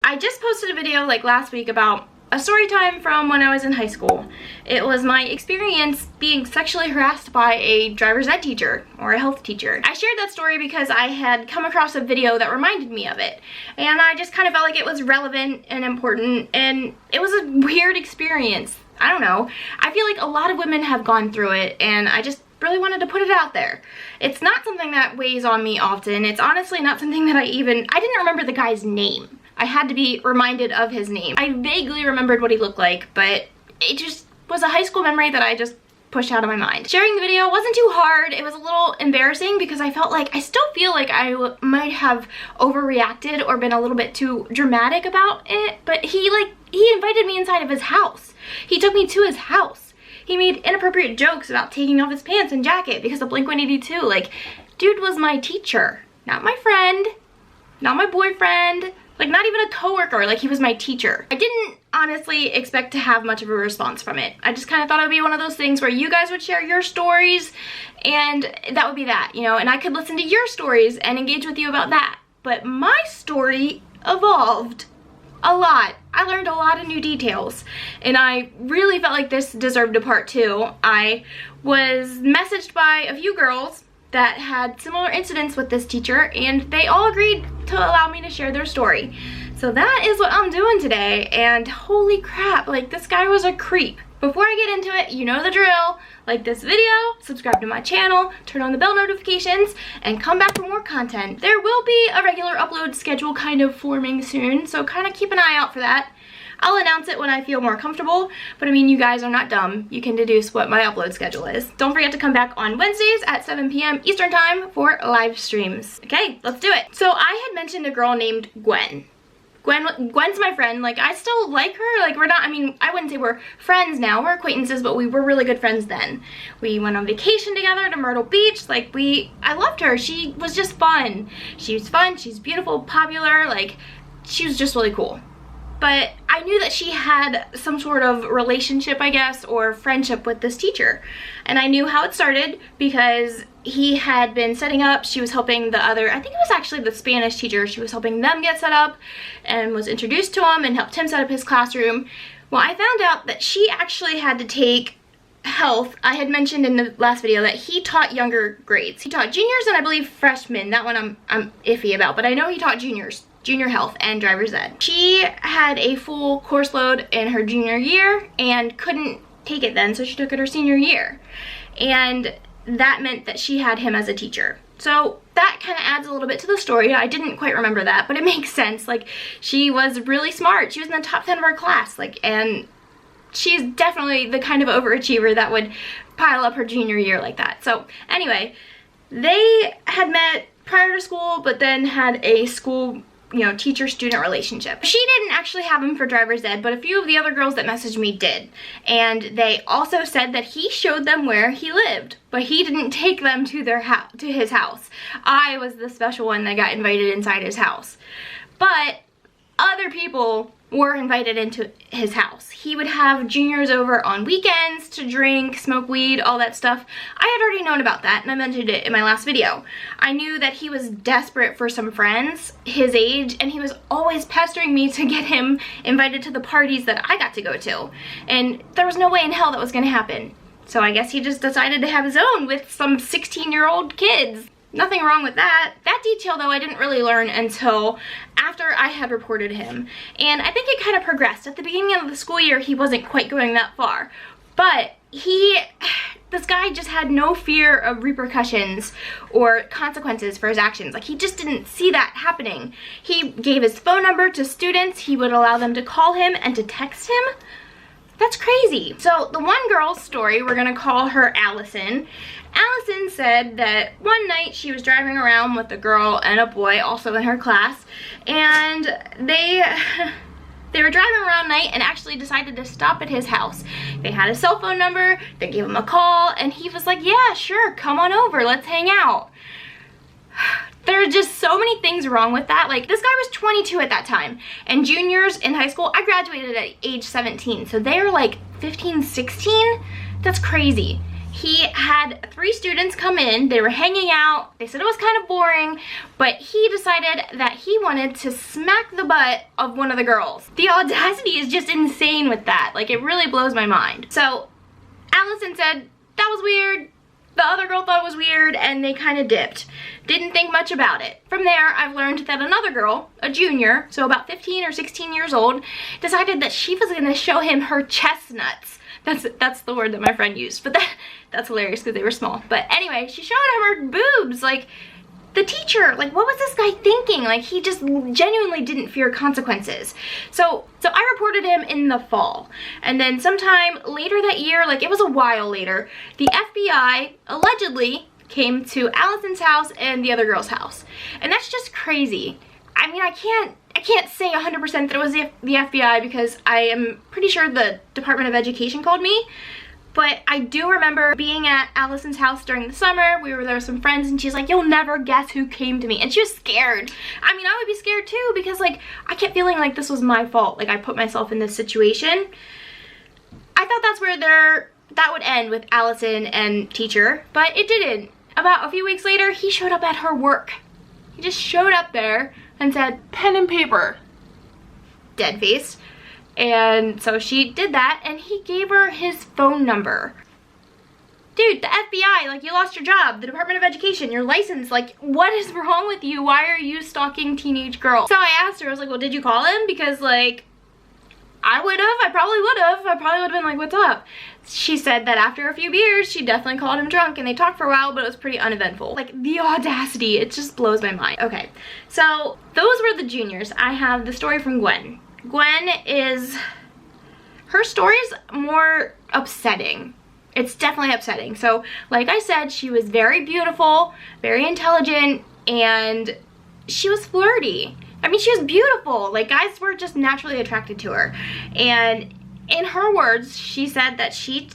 I just posted a video like last week about a story time from when I was in high school. It was my experience being sexually harassed by a driver's ed teacher or a health teacher. I shared that story because I had come across a video that reminded me of it, and I just kind of felt like it was relevant and important, and it was a weird experience. I don't know. I feel like a lot of women have gone through it, and I just really wanted to put it out there. It's not something that weighs on me often. It's honestly not something that I didn't remember the guy's name. I had to be reminded of his name. I vaguely remembered what he looked like, but it just was a high school memory that I just pushed out of my mind. Sharing the video wasn't too hard. It was a little embarrassing because I still feel like I might have overreacted or been a little bit too dramatic about it, but he invited me inside of his house. He took me to his house. He made inappropriate jokes about taking off his pants and jacket because of Blink-182. Like, dude was my teacher, not my friend, not my boyfriend, like not even a coworker. Like, he was my teacher. I didn't honestly expect to have much of a response from it. I just kind of thought it would be one of those things where you guys would share your stories and that would be that, you know, and I could listen to your stories and engage with you about that. But my story evolved a lot. I learned a lot of new details, and I really felt like this deserved a part 2. I was messaged by a few girls that had similar incidents with this teacher, and they all agreed to allow me to share their story. So that is what I'm doing today, and holy crap, like, this guy was a creep. Before I get into it, you know the drill. Like this video, subscribe to my channel, turn on the bell notifications, and come back for more content. There will be a regular upload schedule kind of forming soon, so kind of keep an eye out for that. I'll announce it when I feel more comfortable, but I mean, you guys are not dumb. You can deduce what my upload schedule is. Don't forget to come back on Wednesdays at 7 p.m. Eastern time for live streams. Okay, let's do it. So I had mentioned a girl named Gwen. Gwen's my friend. Like, I still like her. Like, we're not, I mean, I wouldn't say we're friends now. We're acquaintances, but we were really good friends then. We went on vacation together to Myrtle Beach. Like, I loved her. She was just fun. She was fun. She's beautiful, popular. Like, she was just really cool. But I knew that she had some sort of relationship, I guess, or friendship with this teacher. And I knew how it started because he had been setting up, she was helping the other, I think it was actually the Spanish teacher, she was helping them get set up and was introduced to him and helped him set up his classroom. Well, I found out that she actually had to take health. I had mentioned in the last video that he taught younger grades. He taught juniors and I believe freshmen. That one I'm iffy about, but I know he taught juniors. Junior health and driver's ed. She had a full course load in her junior year and couldn't take it then, so she took it her senior year. And that meant that she had him as a teacher. So that kind of adds a little bit to the story. I didn't quite remember that, but it makes sense. Like, she was really smart. She was in the top 10 of her class, like, and she's definitely the kind of overachiever that would pile up her junior year like that. So anyway, they had met prior to school, but then had a school, you know, teacher-student relationship. She didn't actually have him for driver's ed, but a few of the other girls that messaged me did. And they also said that he showed them where he lived, but he didn't take them to his house. I was the special one that got invited inside his house. But other people were invited into his house. He would have juniors over on weekends to drink, smoke weed, all that stuff. I had already known about that, and I mentioned it in my last video. I knew that he was desperate for some friends his age, and he was always pestering me to get him invited to the parties that I got to go to. And there was no way in hell that was gonna happen. So I guess he just decided to have his own with some 16-year-old kids. Nothing wrong with that. That detail, though, I didn't really learn until after I had reported him. And I think it kind of progressed. At the beginning of the school year, he wasn't quite going that far. But this guy just had no fear of repercussions or consequences for his actions. Like, he just didn't see that happening. He gave his phone number to students. He would allow them to call him and to text him. That's crazy. So the one girl's story, we're gonna call her Allison. Allison said that one night she was driving around with a girl and a boy also in her class, and they were driving around night and actually decided to stop at his house. They had his cell phone number, they gave him a call, and he was like, yeah, sure, come on over, let's hang out. There are just so many things wrong with that. Like, this guy was 22 at that time, and juniors in high school, I graduated at age 17, so they're like 15, 16. That's crazy. He had 3 students come in, they were hanging out, they said it was kind of boring, but he decided that he wanted to smack the butt of one of the girls. The audacity is just insane with that. Like, it really blows my mind. So Allison said that was weird, the other girl thought it was weird, and they kind of dipped. Didn't think much about it. From there, I've learned that another girl, a junior, so about 15 or 16 years old, decided that she was gonna show him her chestnuts. That's the word that my friend used, but that's hilarious because they were small. But anyway, she showed him her boobs. Like, the teacher, like, what was this guy thinking? Like, he just genuinely didn't fear consequences. So I reported him in the fall. And then sometime later that year, like, it was a while later, the FBI allegedly came to Allison's house and the other girl's house. And that's just crazy. I mean, I can't say 100% that it was the FBI because I am pretty sure the Department of Education called me. But I do remember being at Allison's house during the summer. We were there with some friends and she's like, you'll never guess who came to me. And she was scared. I mean, I would be scared too because, like, I kept feeling like this was my fault. Like, I put myself in this situation. I thought that's where that would end with Allison and teacher, but it didn't. About a few weeks later, he showed up at her work. He just showed up there and said, pen and paper. Dead face. And so she did that, and he gave her his phone number. Dude, the FBI, like, you lost your job. The Department of Education, your license, like, what is wrong with you? Why are you stalking teenage girls? So I asked her, I was like, well, did you call him? Because, like, I probably would have been like, what's up? She said that after a few beers, she definitely called him drunk and they talked for a while, but it was pretty uneventful. Like, the audacity, it just blows my mind. Okay, so those were the juniors. I have the story from Gwen. Gwen her story's more upsetting. It's definitely upsetting. So, like I said, she was very beautiful, very intelligent, and she was flirty. I mean, she was beautiful. Like, guys were just naturally attracted to her. And in her words, she said that she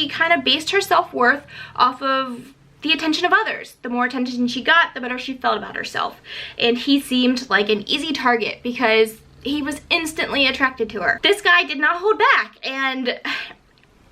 kind of based her self-worth off of the attention of others. The more attention she got, the better she felt about herself. And he seemed like an easy target because he was instantly attracted to her. This guy did not hold back, and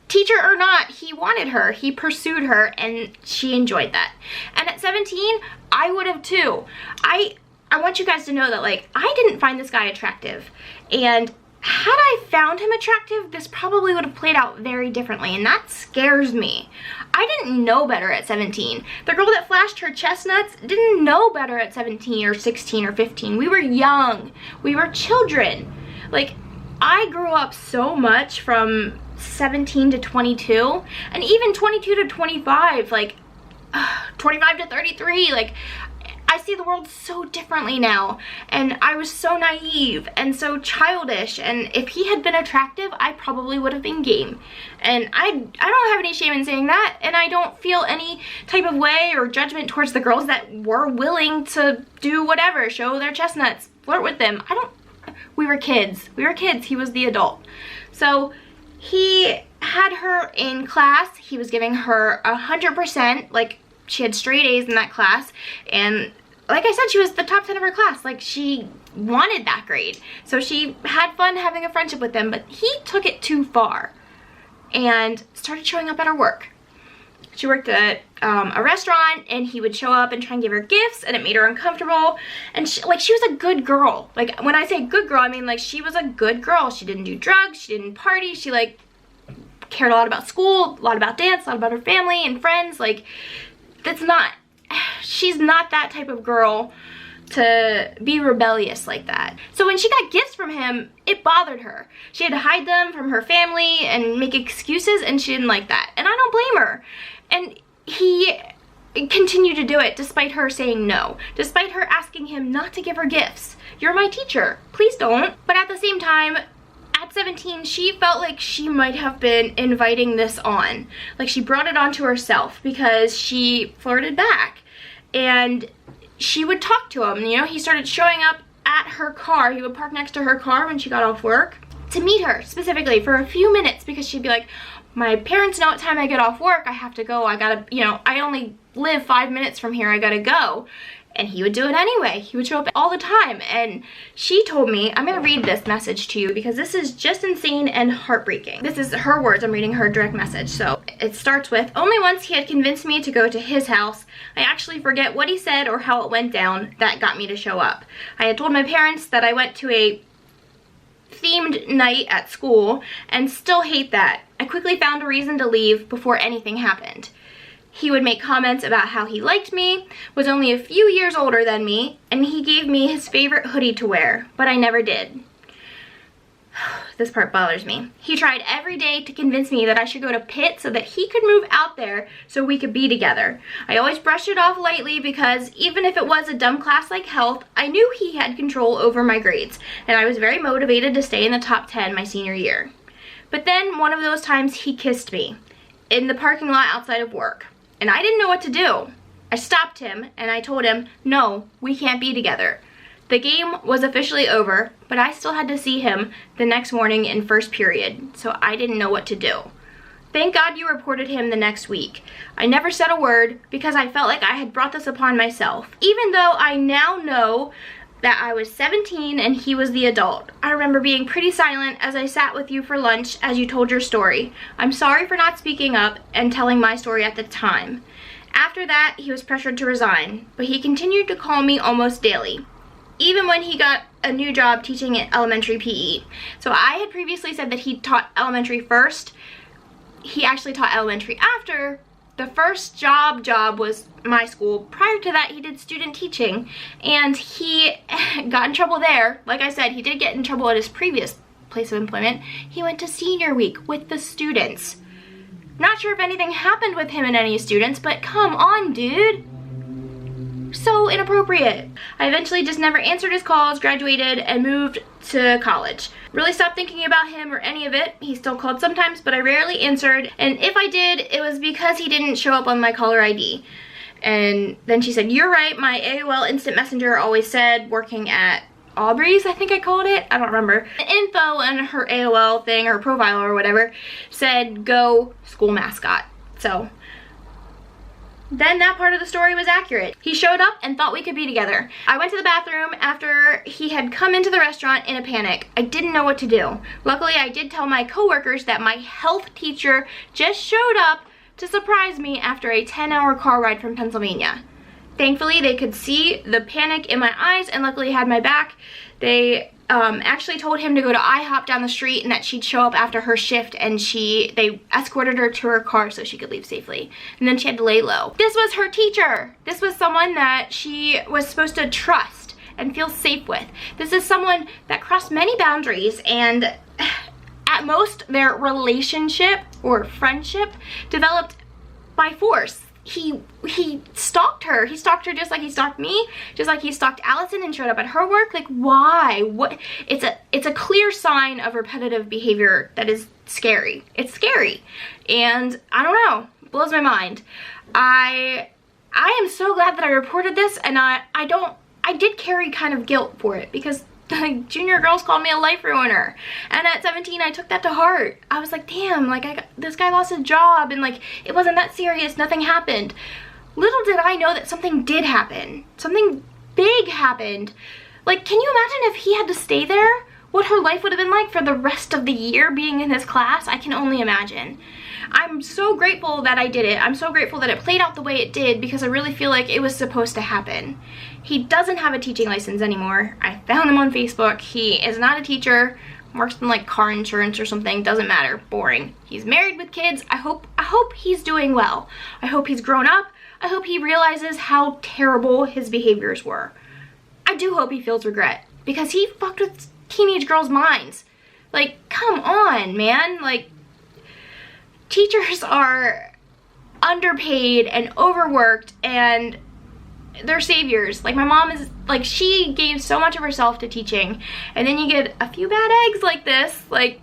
teacher or not, he wanted her. He pursued her, and she enjoyed that. And at 17, I would have too. I want you guys to know that, like, I didn't find this guy attractive, and had I found him attractive, this probably would have played out very differently, and that scares me. I didn't know better at 17. The girl that flashed her chestnuts didn't know better at 17 or 16 or 15. We were young. We were children. Like, I grew up so much from 17 to 22, and even 22 to 25, like, 25 to 33, like, I see the world so differently now, and I was so naive and so childish, and if he had been attractive, I probably would have been game. And I don't have any shame in saying that, and I don't feel any type of way or judgment towards the girls that were willing to do whatever, show their chestnuts, flirt with them. We were kids. He was the adult. So he had her in class. He was giving her 100%, like, she had straight A's in that class, and like I said, she was the top 10 of her class. Like, she wanted that grade. So she had fun having a friendship with him, but he took it too far and started showing up at her work. She worked at a restaurant, and he would show up and try and give her gifts, and it made her uncomfortable. And she was a good girl. Like, when I say good girl, I mean, like, she was a good girl. She didn't do drugs, she didn't party, she, like, cared a lot about school, a lot about dance, a lot about her family and friends. Like, she's not that type of girl to be rebellious like that. So when she got gifts from him, it bothered her. She had to hide them from her family and make excuses, and she didn't like that. And I don't blame her. And he continued to do it despite her saying no, despite her asking him not to give her gifts. You're my teacher, please don't. But at the same time, at 17, she felt like she might have been inviting this on. Like, she brought it onto herself because she flirted back. And she would talk to him, you know, he started showing up at her car. He would park next to her car when she got off work to meet her specifically for a few minutes, because she'd be like, my parents know what time I get off work, I have to go, I gotta, you know, I only live 5 minutes from here, I gotta go. And he would do it anyway. He would show up all the time. And she told me, I'm gonna read this message to you because this is just insane and heartbreaking. This is her words, I'm reading her direct message. So it starts with, only once he had convinced me to go to his house. I actually forget what he said or how it went down that got me to show up. I had told my parents that I went to a themed night at school and still hate that. I quickly found a reason to leave before anything happened. He would make comments about how he liked me, was only a few years older than me, and he gave me his favorite hoodie to wear, but I never did. This part bothers me. He tried every day to convince me that I should go to Pitt so that he could move out there so we could be together. I always brushed it off lightly because even if it was a dumb class like health, I knew he had control over my grades, and I was very motivated to stay in the top 10 my senior year. But then one of those times he kissed me in the parking lot outside of work. And I didn't know what to do. I stopped him and I told him, no, we can't be together. The game was officially over, but I still had to see him the next morning in first period, so I didn't know what to do. Thank God you reported him the next week. I never said a word because I felt like I had brought this upon myself. Even though I now know that I was 17 and he was the adult. I remember being pretty silent as I sat with you for lunch as you told your story. I'm sorry for not speaking up and telling my story at the time. After that, he was pressured to resign, but he continued to call me almost daily, even when he got a new job teaching at elementary PE. So I had previously said that he taught elementary first. He actually taught elementary after. The first job was my school. Prior to that, he did student teaching, and he got in trouble there. Like I said, he did get in trouble at his previous place of employment. He went to senior week with the students. Not sure if anything happened with him and any students, but come on, dude. So inappropriate. I eventually just never answered his calls, graduated, and moved to college. Really stopped thinking about him or any of it. He still called sometimes, but I rarely answered. And if I did, it was because he didn't show up on my caller ID. And then she said, you're right, my AOL Instant Messenger always said working at Aubrey's, I think I called it. I don't remember. The info on her AOL thing, or profile or whatever, said go school mascot. So then that part of the story was accurate. He showed up and thought we could be together. I went to the bathroom after he had come into the restaurant in a panic. I didn't know what to do. Luckily, I did tell my coworkers that my health teacher just showed up to surprise me after a 10-hour car ride from Pennsylvania. Thankfully, they could see the panic in my eyes and luckily had my back. They actually told him to go to IHOP down the street and that she'd show up after her shift, and they escorted her to her car so she could leave safely. And then she had to lay low. This was her teacher. This was someone that she was supposed to trust and feel safe with. This is someone that crossed many boundaries, and at most their relationship or friendship developed by force. He stalked her. He stalked her just like he stalked me, just like he stalked Allison and showed up at her work. Like, why? What? It's a clear sign of repetitive behavior that is scary. It's scary. And I don't know, it blows my mind. I am so glad that I reported this, and I did carry kind of guilt for it because the junior girls called me a life ruiner, and at 17 I took that to heart. I was like, damn, like this guy lost his job and like it wasn't that serious, nothing happened. Little did I know that something did happen. Something big happened. Like, can you imagine if he had to stay there? What her life would have been like for the rest of the year being in his class? I can only imagine. I'm so grateful that I did it. I'm so grateful that it played out the way it did because I really feel like it was supposed to happen. He doesn't have a teaching license anymore. I found him on Facebook. He is not a teacher, works in like car insurance or something, doesn't matter, boring. He's married with kids. I hope he's doing well. I hope he's grown up. I hope he realizes how terrible his behaviors were. I do hope he feels regret because he fucked with teenage girls' minds. Like, come on, man. Like, teachers are underpaid and overworked and they're saviors. Like, my mom is, like, she gave so much of herself to teaching, and then you get a few bad eggs like this. Like,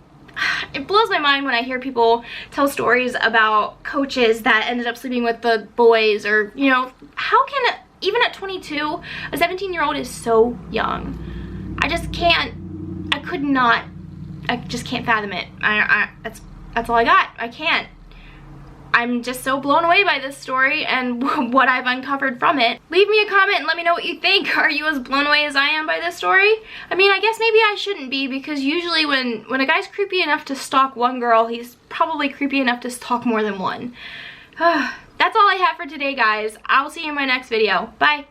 it blows my mind when I hear people tell stories about coaches that ended up sleeping with the boys, or, you know, how can, even at 22, a 17-year-old is so young. I just can't, I just can't fathom it. That's all I got. I can't. I'm just so blown away by this story and what I've uncovered from it. Leave me a comment and let me know what you think. Are you as blown away as I am by this story? I mean, I guess maybe I shouldn't be, because usually when a guy's creepy enough to stalk one girl, he's probably creepy enough to stalk more than one. That's all I have for today, guys. I'll see you in my next video. Bye.